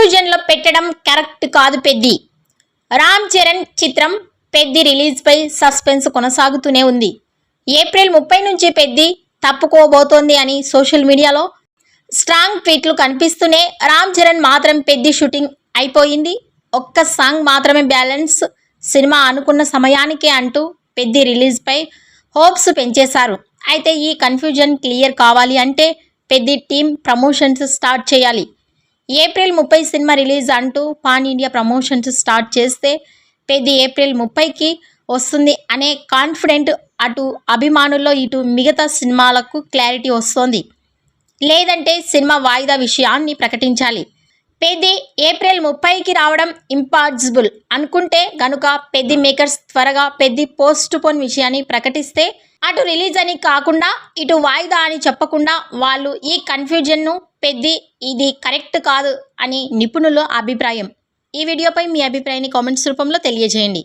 కన్ఫ్యూజన్లో పెట్టడం కరెక్ట్ కాదు పెద్ది. రామ్ చరణ్ చిత్రం పెద్ది రిలీజ్పై సస్పెన్స్ కొనసాగుతూనే ఉంది. ఏప్రిల్ 30 నుంచి పెద్ది తప్పుకోబోతోంది అని సోషల్ మీడియాలో స్ట్రాంగ్ ట్వీట్లు కనిపిస్తూనే రామ్ చరణ్ మాత్రం పెద్ది షూటింగ్ అయిపోయింది, ఒక్క సాంగ్ మాత్రమే బ్యాలెన్స్ సినిమా అనుకున్న సమయానికే అంటూ పెద్ది రిలీజ్పై హోప్స్ పెంచేశారు. అయితే ఈ కన్ఫ్యూజన్ క్లియర్ కావాలి అంటే పెద్ది టీం ప్రమోషన్స్ స్టార్ట్ చేయాలి. ఏప్రిల్ 30 సినిమా రిలీజ్ అంటూ పాన్ ఇండియా ప్రమోషన్స్ స్టార్ట్ చేస్తే పెద్ది ఏప్రిల్ 30కి వస్తుంది అనే కాన్ఫిడెంట్ అటు అభిమానుల్లో ఇటు మిగతా సినిమాలకు క్లారిటీ వస్తోంది. లేదంటే సినిమా వాయిదా విషయాన్ని ప్రకటించాలి. పెద్ది ఏప్రిల్ 30కి రావడం ఇంపాసిబుల్ అనుకుంటే గనుక పెద్ది మేకర్స్ త్వరగా పెద్ది పోస్ట్ పోన్ విషయాన్ని ప్రకటిస్తే అటు రిలీజ్ అని కాకుండా ఇటు వాయిదా అని చెప్పకుండా వాళ్ళు ఈ కన్ఫ్యూజన్ను పెద్ది ఇది కరెక్ట్ కాదు అని నిపుణుల అభిప్రాయం. ఈ వీడియోపై మీ అభిప్రాయాన్ని కామెంట్స్ రూపంలో తెలియజేయండి.